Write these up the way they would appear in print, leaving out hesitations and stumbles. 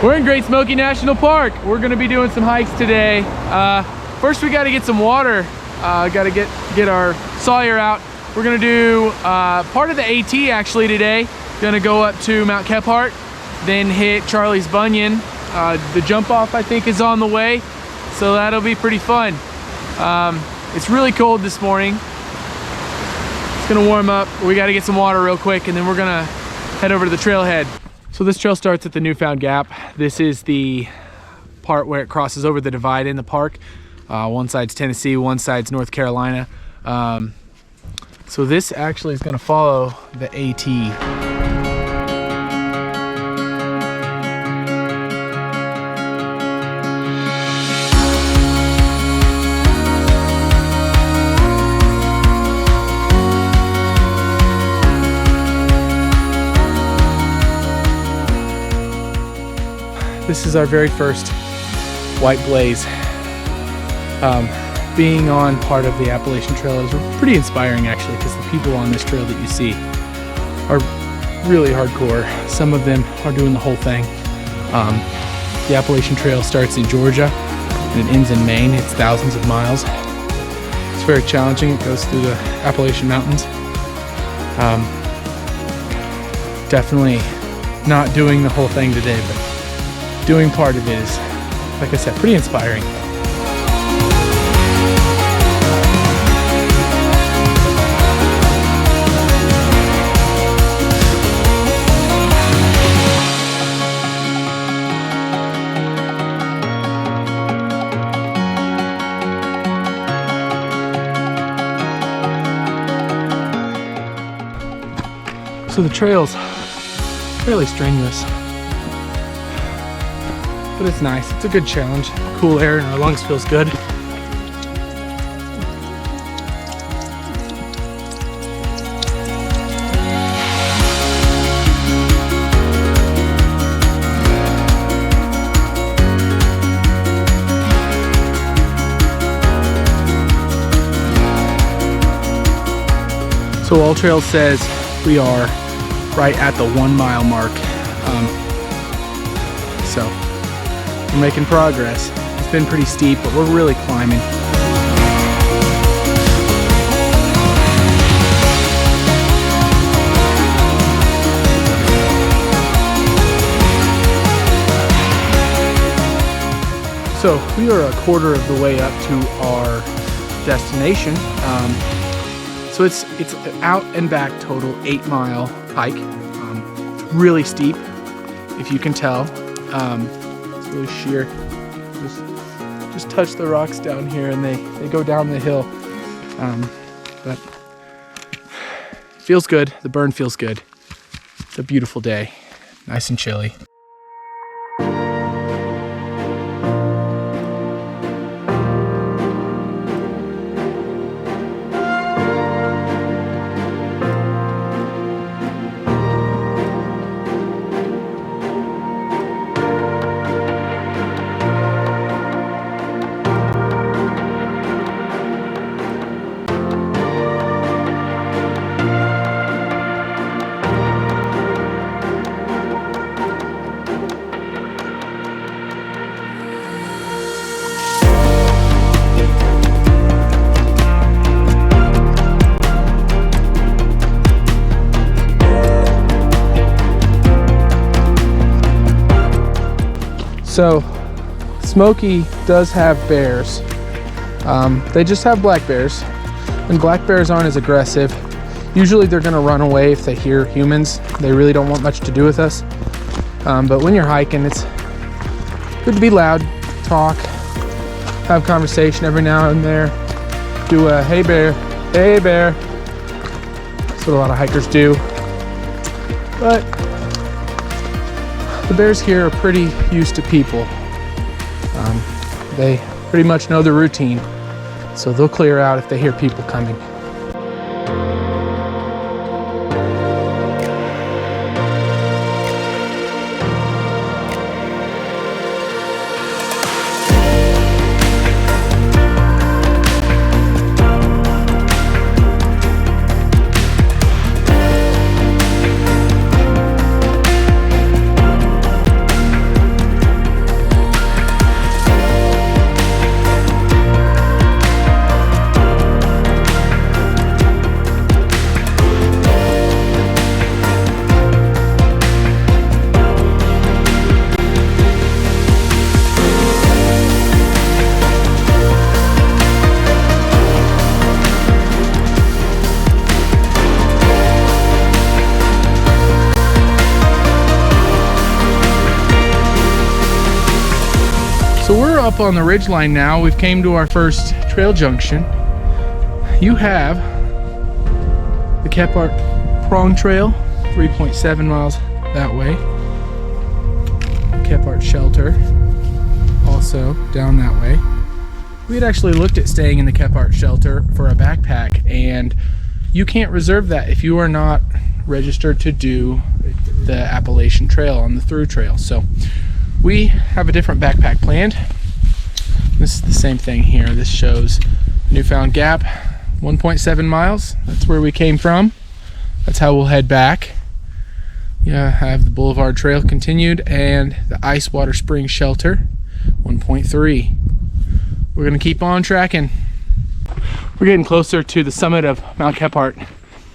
We're in Great Smokey National Park. We're gonna be doing some hikes today. First we gotta get some water. Gotta get our Sawyer out. We're gonna do part of the AT actually today. Gonna go up to Mount Kephart, then hit Charlie's Bunion. The jump off I think is on the way, so that'll be pretty fun. It's really cold this morning. It's gonna warm up. We gotta get some water real quick and then we're gonna head over to the trailhead. So this trail starts at the Newfound Gap. This is the part where it crosses over the divide in the park. One side's Tennessee, one side's North Carolina. So this actually is gonna follow the AT. This is our very first white blaze. Being on part of the Appalachian Trail is pretty inspiring actually, because the people on this trail that you see are really hardcore. Some of them are doing the whole thing. The Appalachian Trail starts in Georgia and it ends in Maine. It's thousands of miles. It's very challenging. It goes through the Appalachian Mountains. Definitely not doing the whole thing today, but doing part of it is, like I said, pretty inspiring. So the trail's fairly strenuous, but it's nice. It's a good challenge. Cool air in our lungs feels good. So All Trails says we are right at the 1 mile mark. So we're making progress. It's been pretty steep, but we're really climbing. So we are a quarter of the way up to our destination. So it's out and back total 8 mile hike. Really steep, if you can tell. It's really sheer. Just touch the rocks down here and they go down the hill. But feels good. The burn feels good. It's a beautiful day. Nice and chilly. So Smokey does have bears. They just have black bears, and black bears aren't as aggressive. Usually they're gonna run away if they hear humans. They really don't want much to do with us. But when you're hiking, it's good to be loud, talk, have conversation every now and there. Do a hey bear, hey bear. That's what a lot of hikers do. But the bears here are pretty used to people. They pretty much know the routine, so they'll clear out if they hear people coming. up on the Ridgeline now. We've came to our first trail junction. You have the Kephart Prong Trail, 3.7 miles that way. Kephart Shelter, also down that way. We had actually looked at staying in the Kephart Shelter for a backpack, and you can't reserve that if you are not registered to do the Appalachian Trail on the through trail. So we have a different backpack planned. This is the same thing here. This shows Newfound Gap, 1.7 miles. That's where we came from. That's how we'll head back. Yeah, I have the Boulevard Trail continued and the Ice Water Spring Shelter, 1.3. We're gonna keep on tracking. We're getting closer to the summit of Mount Kephart.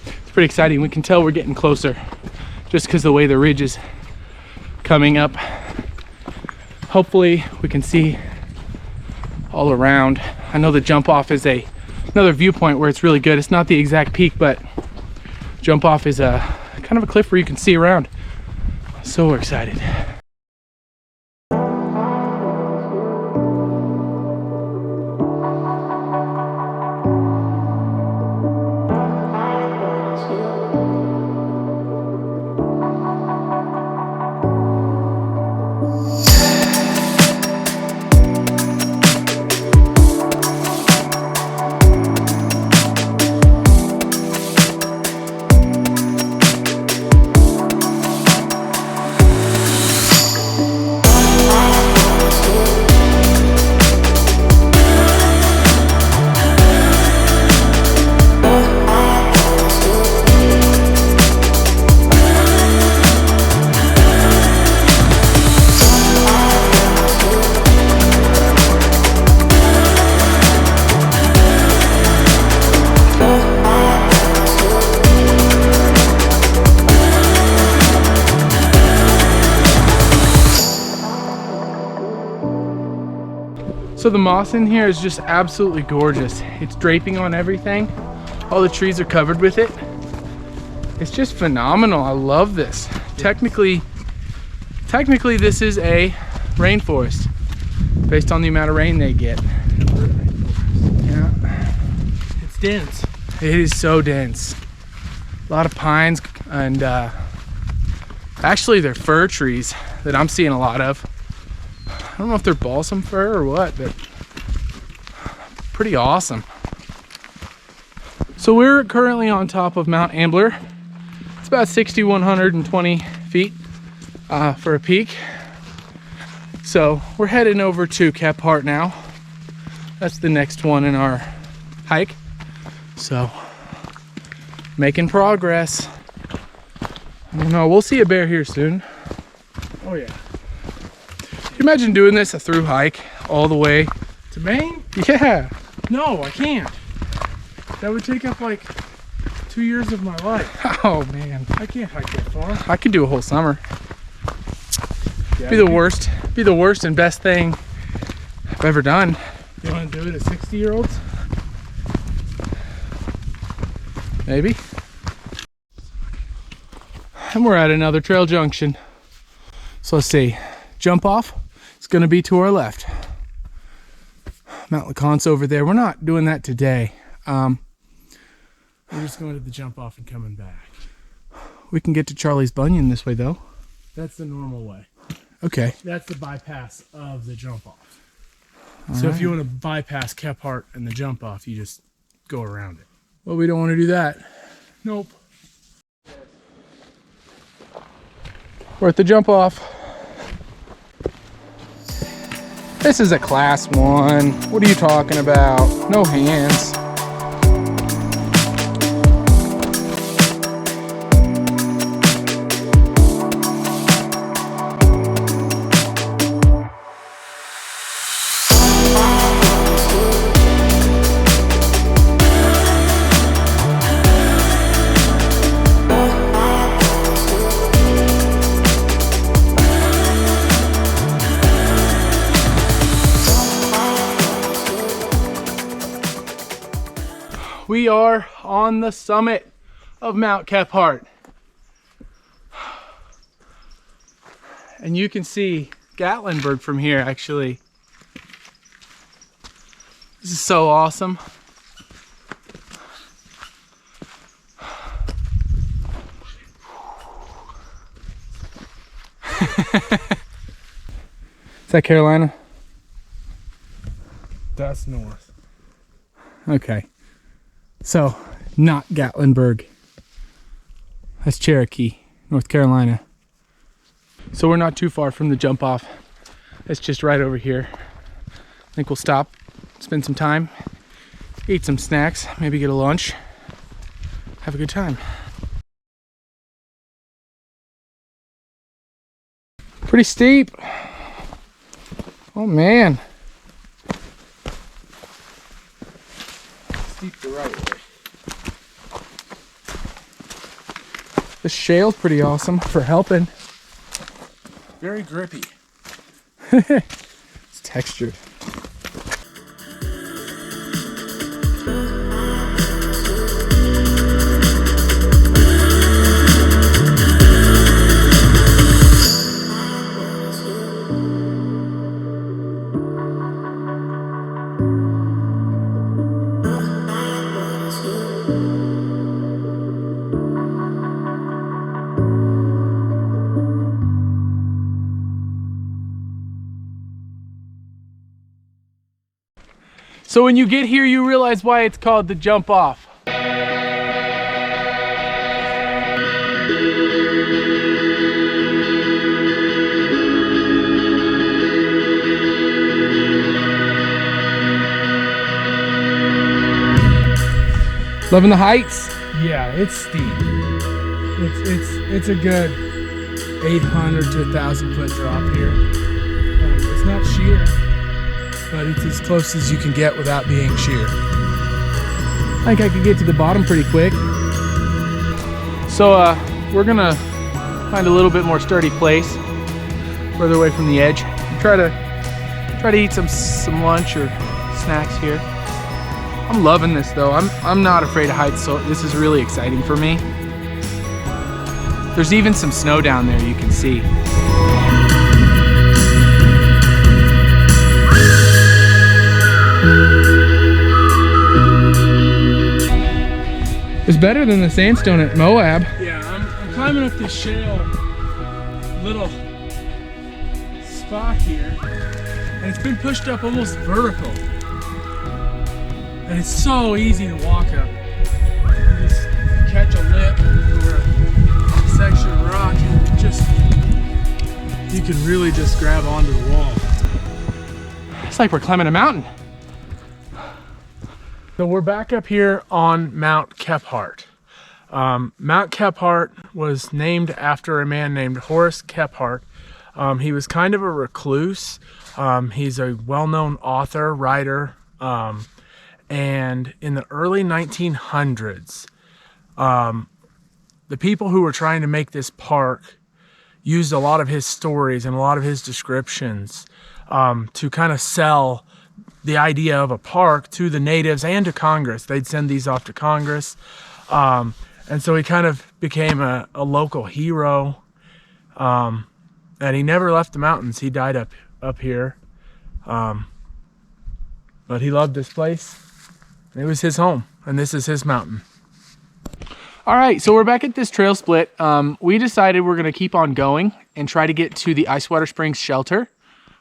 It's pretty exciting. We can tell we're getting closer just because the way the ridge is coming up. Hopefully we can see all around. I know the jump off is another viewpoint where it's really good. It's not the exact peak, but jump off is a kind of a cliff where you can see around. So excited. So the moss in here is just absolutely gorgeous. It's draping on everything. All the trees are covered with it. It's just phenomenal. I love this. Technically this is a rainforest based on the amount of rain they get. Yeah. It's dense. It is so dense. A lot of pines and actually they're fir trees that I'm seeing a lot of. I don't know if they're balsam fir or what, but pretty awesome. So we're currently on top of Mount Ambler. It's about 6,120 feet for a peak. So we're heading over to Kephart now. That's the next one in our hike. So making progress. I don't know, we'll see a bear here soon. Oh yeah. Can you imagine doing this a through hike all the way To Maine? Yeah. No, I can't. That would take up like 2 years of my life. Oh man, I can't hike that far. I could do a whole summer. Yeah, Be the worst and best thing I've ever done. You want to do it at 60-year-olds? Maybe. And we're at another trail junction. So let's see. Jump off. It's going to be to our left. Mount LeConte's over there. We're not doing that today. We're just going to the jump off and coming back. We can get to Charlie's Bunion this way though. That's the normal way. Okay. That's the bypass of the jump off. All So right. if you want to bypass Kephart and the jump off, you just go around it. Well, we don't want to do that. Nope. We're at the jump off. This is a class 1. What are you talking about? No hands. We are on the summit of Mount Kephart. And you can see Gatlinburg from here actually. This is so awesome. Is that Carolina? That's north. Okay. So, not Gatlinburg. That's Cherokee, North Carolina. So we're not too far from the jump off. It's just right over here. I think we'll stop, spend some time, eat some snacks, maybe get a lunch, have a good time. Pretty steep. Oh man. Steep the right way. This shale's pretty awesome for helping. Very grippy. It's textured. So when you get here, you realize why it's called the jump off. Loving the heights? Yeah, it's steep. It's a good 800 to 1,000 foot drop here. It's not sheer, but it's as close as you can get without being sheer. I think I could get to the bottom pretty quick. So we're gonna find a little bit more sturdy place, further away from the edge. Try to eat some lunch or snacks here. I'm loving this though. I'm not afraid of heights, so this is really exciting for me. There's even some snow down there you can see. It's better than the sandstone at Moab. Yeah, I'm climbing up this shale little spot here, and it's been pushed up almost vertical. And it's so easy to walk up. You just catch a lip or a section of rock and you can really just grab onto the wall. It's like we're climbing a mountain. So we're back up here on Mount Kephart. Mount Kephart was named after a man named Horace Kephart. He was kind of a recluse. He's a well-known author, writer, and in the early 1900s, the people who were trying to make this park used a lot of his stories and a lot of his descriptions to kind of sell the idea of a park to the natives and to Congress. They'd send these off to Congress. And so he kind of became a local hero. And he never left the mountains. He died up here. But he loved this place. It was his home, and this is his mountain. All right, so we're back at this trail split. We decided we're gonna keep on going and try to get to the Icewater Springs shelter,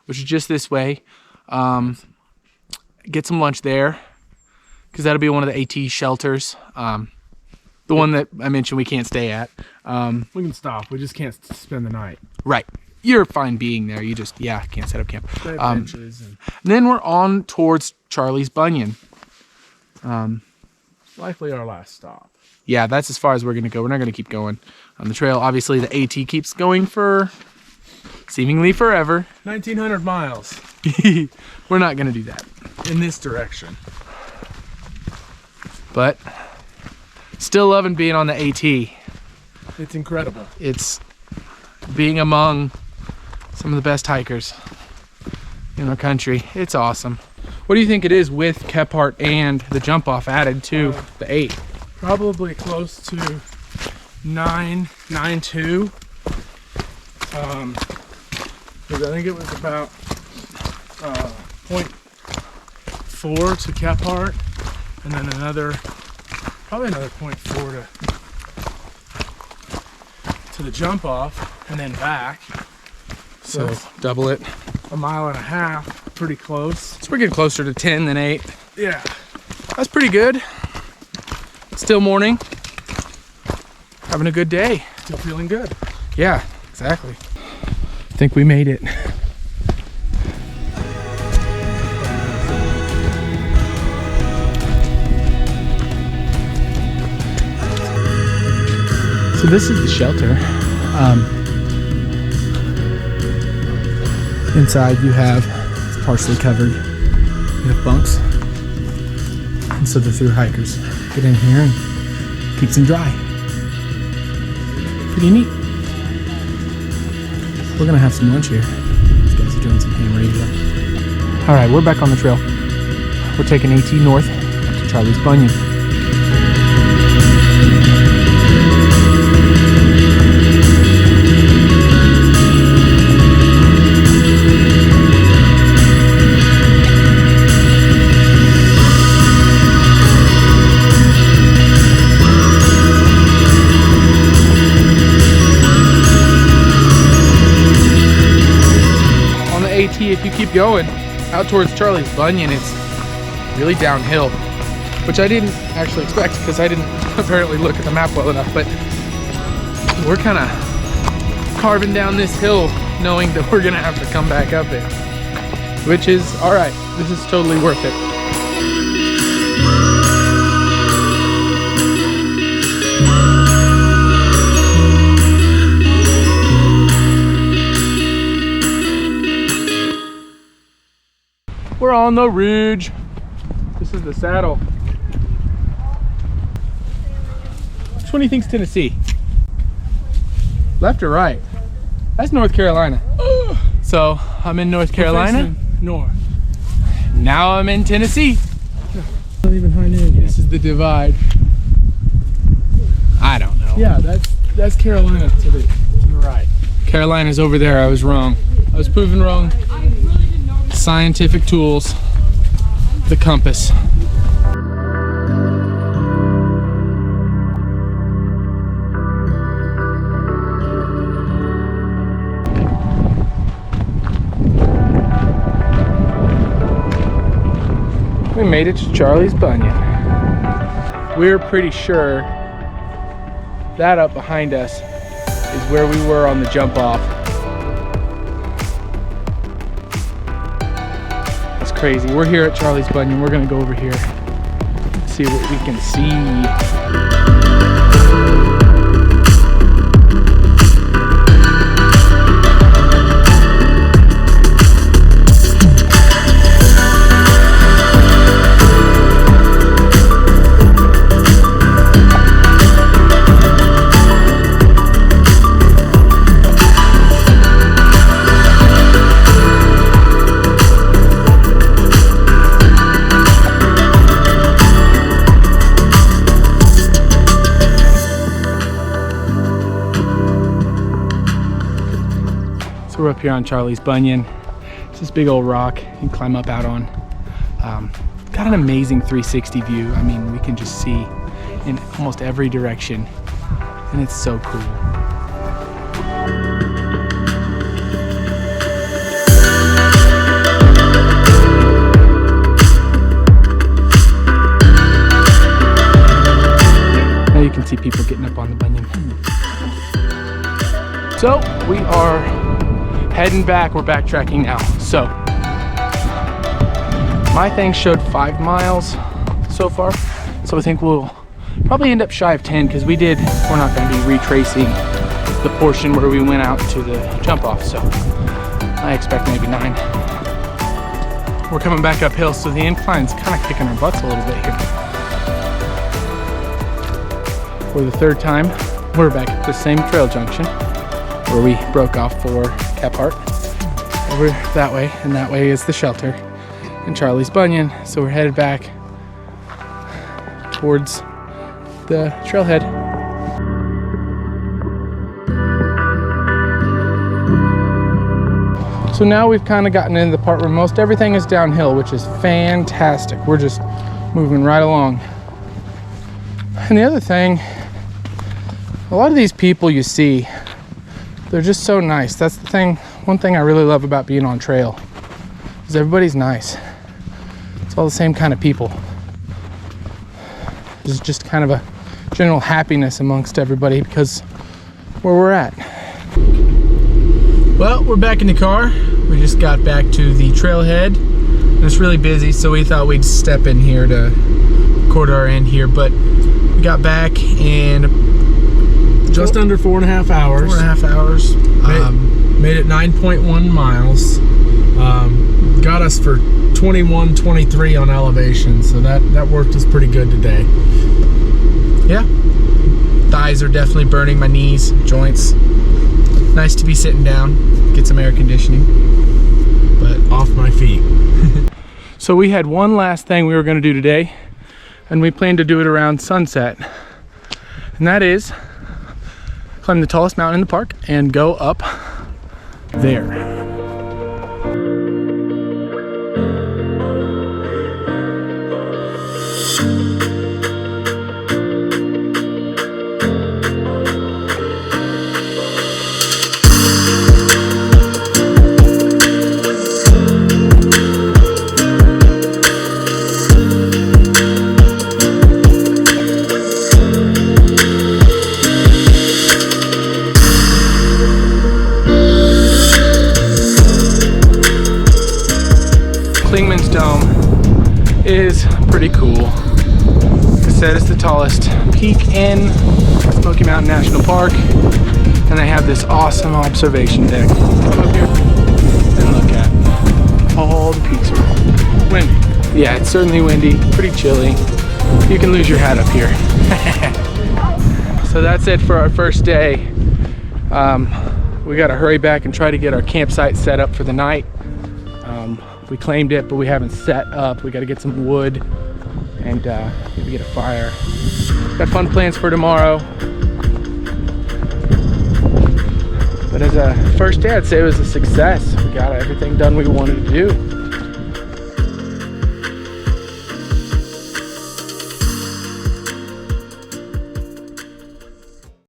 which is just this way. Get some lunch there, because that'll be one of the AT shelters. The one that I mentioned we can't stay at. We can stop, we just can't spend the night. Right, you're fine being there. You just, can't set up camp. And Then we're on towards Charlie's Bunion. likely our last stop. Yeah, that's as far as we're gonna go. We're not gonna keep going on the trail. Obviously, the AT keeps going for seemingly forever. 1,900 miles We're not gonna do that. in this direction. But still loving being on the AT. It's incredible. It's being among some of the best hikers in our country. It's awesome. What do you think it is with Kephart and the jump off added to the 8? Probably close to 992. Because I think it was about 0.4 to Kephart, and then probably another 0.4 to the jump off, and then back. So double it. A mile and a half, pretty close. So we're getting closer to 10 than 8. Yeah. That's pretty good. Still morning. Having a good day. Still feeling good. Yeah, exactly. I think we made it. So this is the shelter. Inside you have, it's partially covered, you have bunks. And so the through hikers get in here and keeps them dry. Pretty neat. We're gonna have some lunch here. These guys are doing some ham radio. All right, we're back on the trail. We're taking AT north to Charlie's Bunion. If you keep going out towards Charlie's Bunion, it's really downhill, which I didn't actually expect because I didn't apparently look at the map well enough, but we're kind of carving down this hill knowing that we're gonna have to come back up it, which is all right. This is totally worth it. We're on the ridge. This is the saddle. Which one do you think's Tennessee? Left or right? That's North Carolina. So I'm in North Carolina. North. Now I'm in Tennessee. Not even high noon yet. This is the divide. I don't know. Yeah, that's Carolina to the right. Carolina's over there. I was wrong. I was proven wrong. Scientific tools, the compass. We made it to Charlie's Bunion. We're pretty sure that up behind us is where we were on the jump off. Crazy. We're here at Charlie's Bunion. We're gonna go over here, see what we can see. We're up here on Charlie's Bunion. It's this big old rock you can climb up out on. Got an amazing 360 view. I mean, we can just see in almost every direction, and it's so cool. Now you can see people getting up on the bunion. So we are heading back. We're backtracking now. So my thing showed 5 miles so far, so I think we'll probably end up shy of 10 because we're not going to be retracing the portion where we went out to the jump off, so I expect maybe 9. We're coming back uphill, so the incline's kind of kicking our butts a little bit here. For the 3rd time, we're back at the same trail junction where we broke off for Kephart. Over that way, and that way is the shelter and Charlie's Bunion. So we're headed back towards the trailhead. So now we've kind of gotten into the part where most everything is downhill, which is fantastic. We're just moving right along. And the other thing, a lot of these people you see, they're just so nice. That's the thing, one thing I really love about being on trail, is everybody's nice. It's all the same kind of people. There's just kind of a general happiness amongst everybody because where we're at. Well, we're back in the car. We just got back to the trailhead. And it's really busy, so we thought we'd step in here to record our end here. But we got back in Just under 4.5 hours. 4.5 hours. Made it 9.1 miles. Got us for 21-23 on elevation, so that worked us pretty good today. Yeah, thighs are definitely burning, my knees, joints. Nice to be sitting down, get some air conditioning, but off my feet. So we had one last thing we were going to do today, and we planned to do it around sunset, and that is climb the tallest mountain in the park and go up there. Clingmans Dome is pretty cool. Like I said, it's the tallest peak in Smoky Mountain National Park, and they have this awesome observation deck. Come up here and look at all the peaks are windy. Yeah, it's certainly windy, pretty chilly. You can lose your hat up here. So that's it for our first day. We gotta hurry back and try to get our campsite set up for the night. We claimed it, but we haven't set up. We got to get some wood and maybe get a fire. Got fun plans for tomorrow. But as a first day, I'd say it was a success. We got everything done we wanted to do.